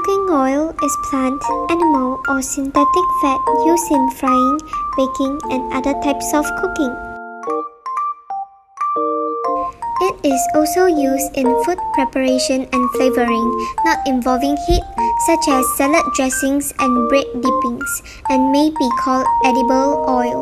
Cooking oil is plant, animal, or synthetic fat used in frying, baking, and other types of cooking. It is also used in food preparation and flavoring, not involving heat, such as salad dressings and bread dippings, and may be called edible oil.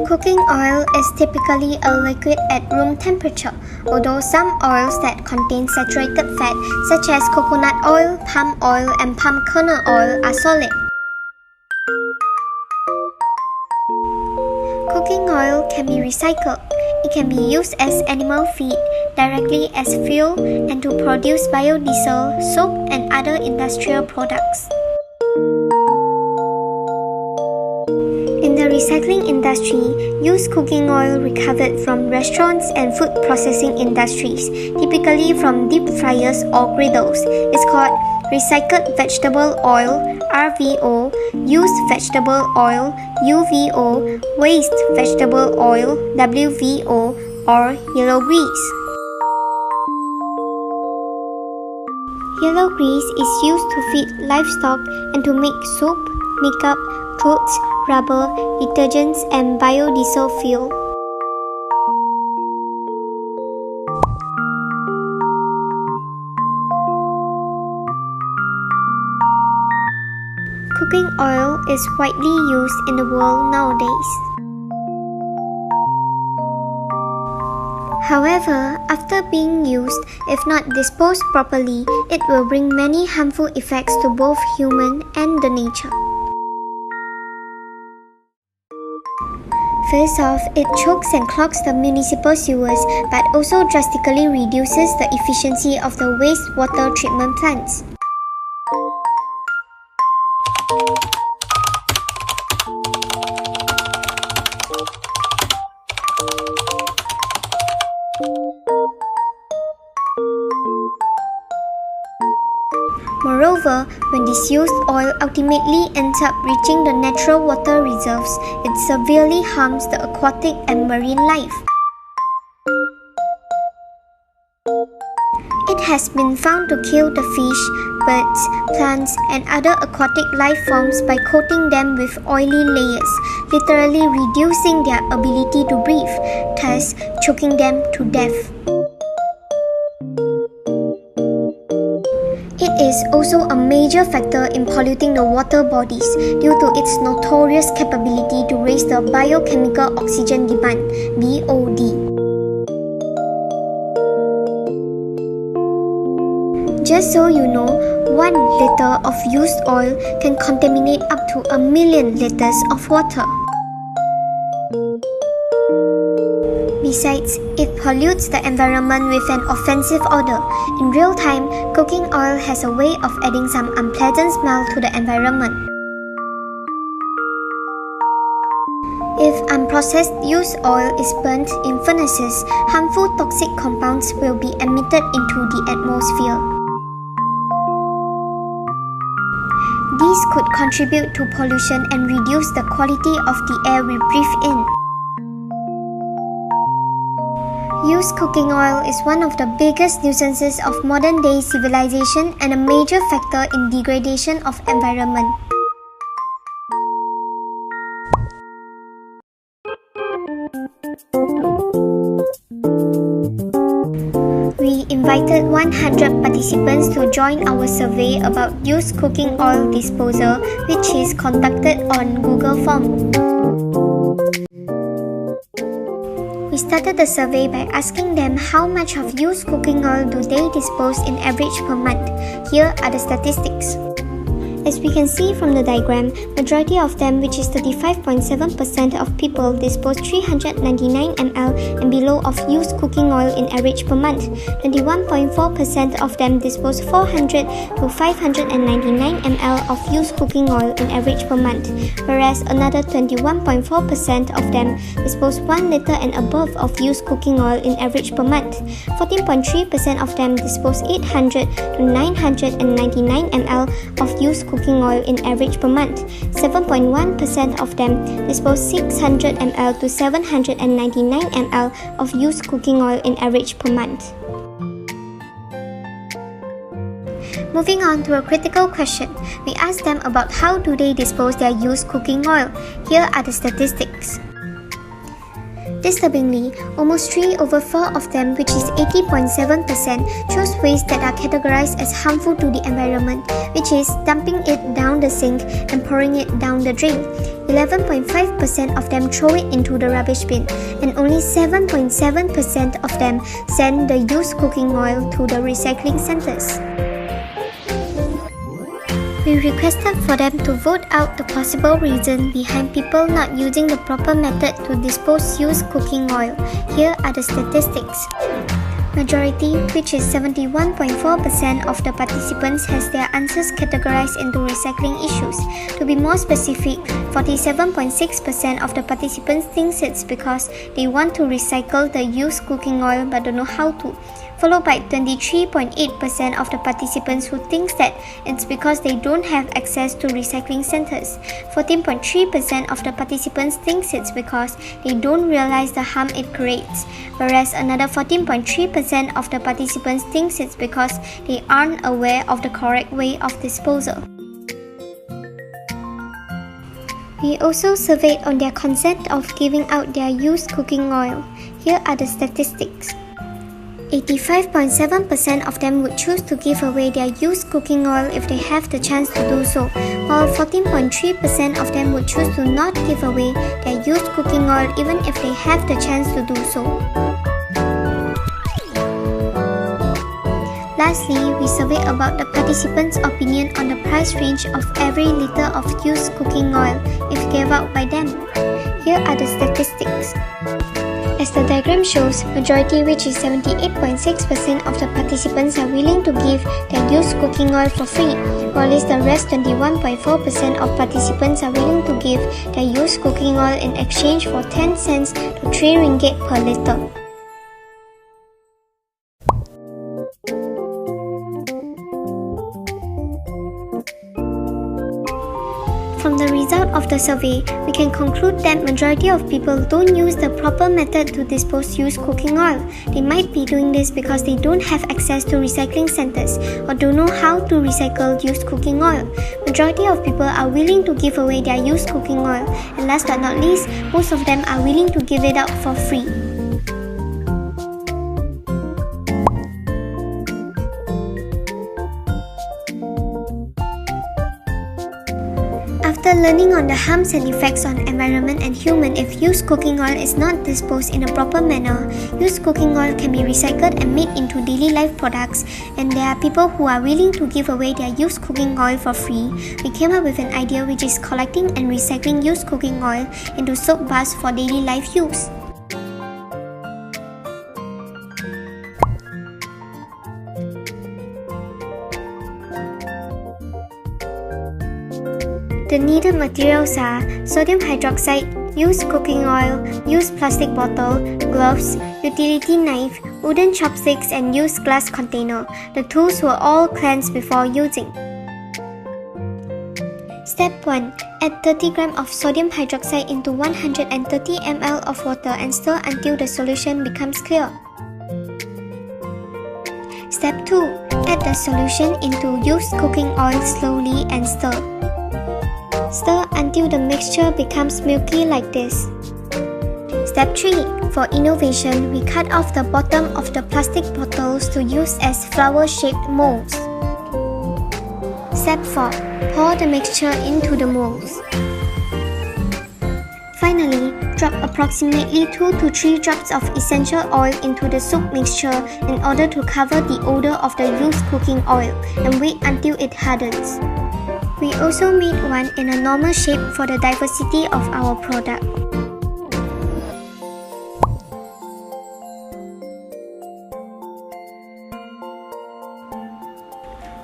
Cooking oil is typically a liquid at room temperature, although some oils that contain saturated fat, such as coconut oil, palm oil, and palm kernel oil, are solid. Cooking oil can be recycled. It can be used as animal feed, directly as fuel, and to produce biodiesel, soap, and other industrial products. In the recycling industry, used cooking oil recovered from restaurants and food processing industries, typically from deep fryers or griddles, is called recycled vegetable oil, RVO, used vegetable oil, UVO, waste vegetable oil, WVO, or yellow grease. Yellow grease is used to feed livestock and to make soap, makeup, clothes, rubber, detergents, and biodiesel fuel. Cooking oil is widely used in the world nowadays. However, after being used, if not disposed properly, it will bring many harmful effects to both human and the nature. First off, it chokes and clogs the municipal sewers, but also drastically reduces the efficiency of the wastewater treatment plants. Moreover, when this used oil ultimately ends up reaching the natural water reserves, it severely harms the aquatic and marine life. It has been found to kill the fish, birds, plants, and other aquatic life forms by coating them with oily layers, literally reducing their ability to breathe, thus choking them to death. It is also a major factor in polluting the water bodies due to its notorious capability to raise the biochemical oxygen demand, BOD. Just so you know, 1 liter of used oil can contaminate up to 1 million liters of water. Besides, it pollutes the environment with an offensive odor. In real time, cooking oil has a way of adding some unpleasant smell to the environment. If unprocessed used oil is burnt in furnaces, harmful toxic compounds will be emitted into the atmosphere. These could contribute to pollution and reduce the quality of the air we breathe in. Used cooking oil is one of the biggest nuisances of modern-day civilization and a major factor in degradation of environment. We invited 100 participants to join our survey about used cooking oil disposal, which is conducted on Google Form. We started the survey by asking them how much of used cooking oil do they dispose in average per month. Here are the statistics. As we can see from the diagram, majority of them, which is 35.7% of people, dispose 399 ml and below of used cooking oil in average per month. 21.4% of them dispose 400 to 599 ml of used cooking oil in average per month, whereas another 21.4% of them dispose 1 liter and above of used cooking oil in average per month. 14.3% of them dispose 800 to 999 ml of used cooking oil in average per month. 7.1% of them dispose 600 ml to 799 ml of used cooking oil in average per month. Moving on to a critical question, we asked them about how do they dispose their used cooking oil. Here are the statistics. Disturbingly, almost 3 over 4 of them, which is 80.7%, chose waste that are categorized as harmful to the environment, which is dumping it down the sink and pouring it down the drain. 11.5% of them throw it into the rubbish bin, and only 7.7% of them send the used cooking oil to the recycling centers. We requested for them to vote out the possible reason behind people not using the proper method to dispose used cooking oil. Here are the statistics. Majority, which is 71.4% of the participants, has their answers categorized into recycling issues. To be more specific, 47.6% of the participants thinks it's because they want to recycle the used cooking oil but don't know how to, followed by 23.8% of the participants who thinks that it's because they don't have access to recycling centers. 14.3% of the participants thinks it's because they don't realize the harm it creates, whereas another 14.3% of the participants thinks it's because they aren't aware of the correct way of disposal. We also surveyed on their consent of giving out their used cooking oil. Here are the statistics. 85.7% of them would choose to give away their used cooking oil if they have the chance to do so, while 14.3% of them would choose to not give away their used cooking oil even if they have the chance to do so. Lastly, we surveyed about the participants' opinion on the price range of every liter of used cooking oil if gave out by them. Here are the statistics. As the diagram shows, majority, which is 78.6% of the participants, are willing to give their used cooking oil for free, while the rest 21.4% of participants are willing to give their used cooking oil in exchange for 10 cents to 3 ringgit per liter. From the result of the survey, we can conclude that majority of people don't use the proper method to dispose used cooking oil. They might be doing this because they don't have access to recycling centers or don't know how to recycle used cooking oil. Majority of people are willing to give away their used cooking oil, and last but not least, most of them are willing to give it out for free. After learning on the harms and effects on environment and human if used cooking oil is not disposed in a proper manner, used cooking oil can be recycled and made into daily life products, and there are people who are willing to give away their used cooking oil for free, we came up with an idea which is collecting and recycling used cooking oil into soap bars for daily life use. The needed materials are sodium hydroxide, used cooking oil, used plastic bottle, gloves, utility knife, wooden chopsticks and used glass container. The tools were all cleansed before using. Step 1. Add 30 grams of sodium hydroxide into 130 ml of water and stir until the solution becomes clear. Step 2. Add the solution into used cooking oil slowly and stir. Stir until the mixture becomes milky like this. Step 3. For innovation, we cut off the bottom of the plastic bottles to use as flower-shaped molds. Step 4. Pour the mixture into the molds. Finally, drop approximately 2 to 3 drops of essential oil into the soup mixture in order to cover the odor of the used cooking oil and wait until it hardens. We also made one in a normal shape for the diversity of our product.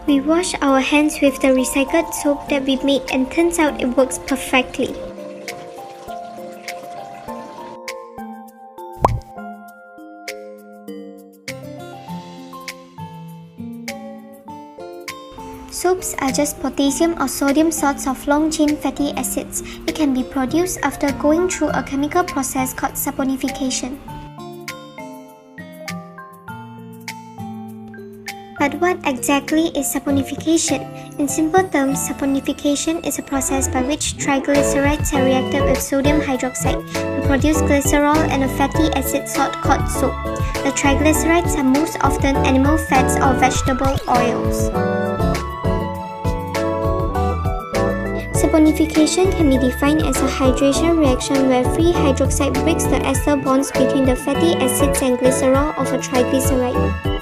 We wash our hands with the recycled soap that we made and turns out it works perfectly. Soaps are just potassium or sodium salts of long-chain fatty acids. It can be produced after going through a chemical process called saponification. But what exactly is saponification? In simple terms, saponification is a process by which triglycerides are reacted with sodium hydroxide to produce glycerol and a fatty acid salt called soap. The triglycerides are most often animal fats or vegetable oils. Saponification can be defined as a hydration reaction where free hydroxide breaks the ester bonds between the fatty acids and glycerol of a triglyceride.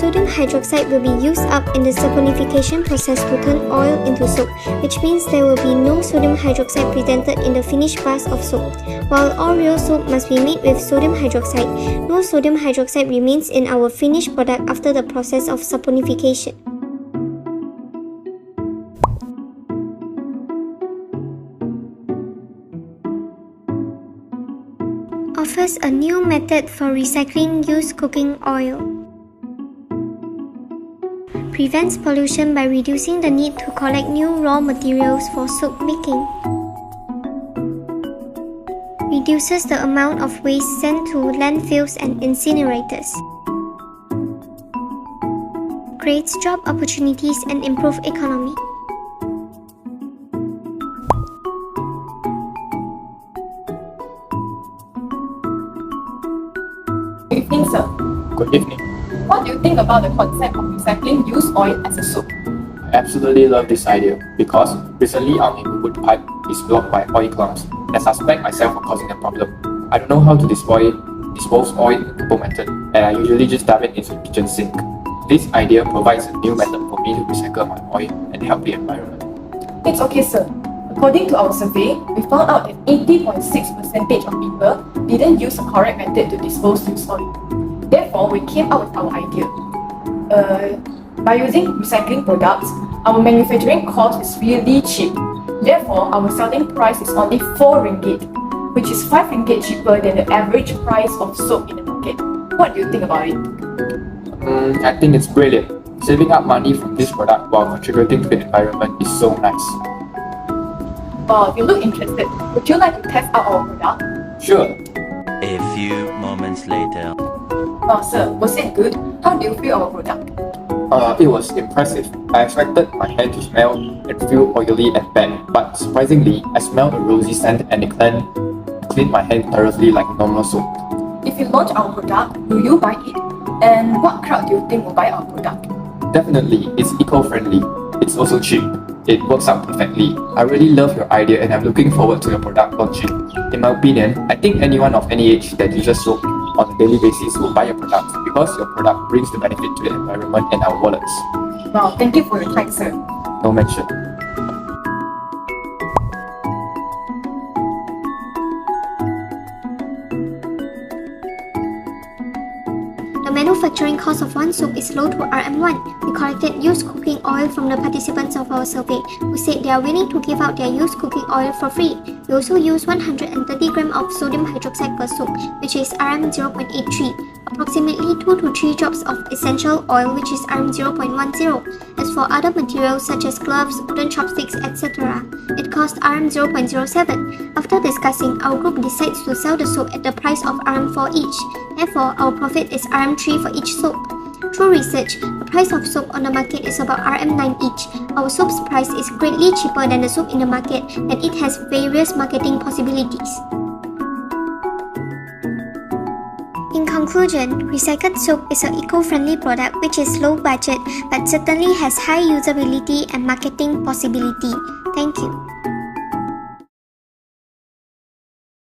Sodium hydroxide will be used up in the saponification process to turn oil into soap, which means there will be no sodium hydroxide presented in the finished bars of soap. While all real soap must be made with sodium hydroxide, no sodium hydroxide remains in our finished product after the process of saponification. Offers a new method for recycling used cooking oil. Prevents pollution by reducing the need to collect new raw materials for soap making. Reduces the amount of waste sent to landfills and incinerators. Creates job opportunities and improve economy. Good evening, sir. Good evening. What do you think about the concept of recycling used oil as a soap? I absolutely love this idea because recently our neighborhood pipe is blocked by oil clumps and I suspect myself of causing the problem. I don't know how to dispose oil in a proper method and I usually just dump it into the kitchen sink. This idea provides a new method for me to recycle my oil and help the environment. It's okay, sir. According to our survey, we found out that 80.6% of people didn't use the correct method to dispose used oil. Therefore, we came up with our idea. By using recycling products, our manufacturing cost is really cheap. Therefore, our selling price is only 4 ringgit, which is 5 ringgit cheaper than the average price of soap in the market. What do you think about it? I think it's brilliant. Saving up money from this product while contributing to the environment is so nice. If you look interested, would you like to test out our product? Sure. A few moments later. Sir, was it good? How do you feel our product? It was impressive. I expected my hair to smell and feel oily and bad, but surprisingly, I smelled a rosy scent and it cleaned my hair thoroughly like normal soap. If you launch our product, will you buy it? And what crowd do you think will buy our product? Definitely, it's eco-friendly. It's also cheap. It works out perfectly. I really love your idea and I'm looking forward to your product launching. In my opinion, I think anyone of any age that uses soap on a daily basis will buy your product because your product brings the benefit to the environment and our wallets. Wow, thank you for your time, sir. No mention. The manufacturing cost of one soap is low to RM1. We collected used cooking oil from the participants of our survey, who said they are willing to give out their used cooking oil for free. We also use 130 grams of sodium hydroxide per soap, which is RM0.83, approximately 2 to 3 drops of essential oil, which is RM0.10. As for other materials such as gloves, wooden chopsticks, etc., it costs RM0.07. After discussing, our group decides to sell the soap at the price of RM4 each. Therefore, our profit is RM3 for each soap. Through research, the price of soap on the market is about RM9 each. Our soap's price is greatly cheaper than the soap in the market and it has various marketing possibilities. In conclusion, recycled soap is an eco-friendly product which is low budget but certainly has high usability and marketing possibility. Thank you.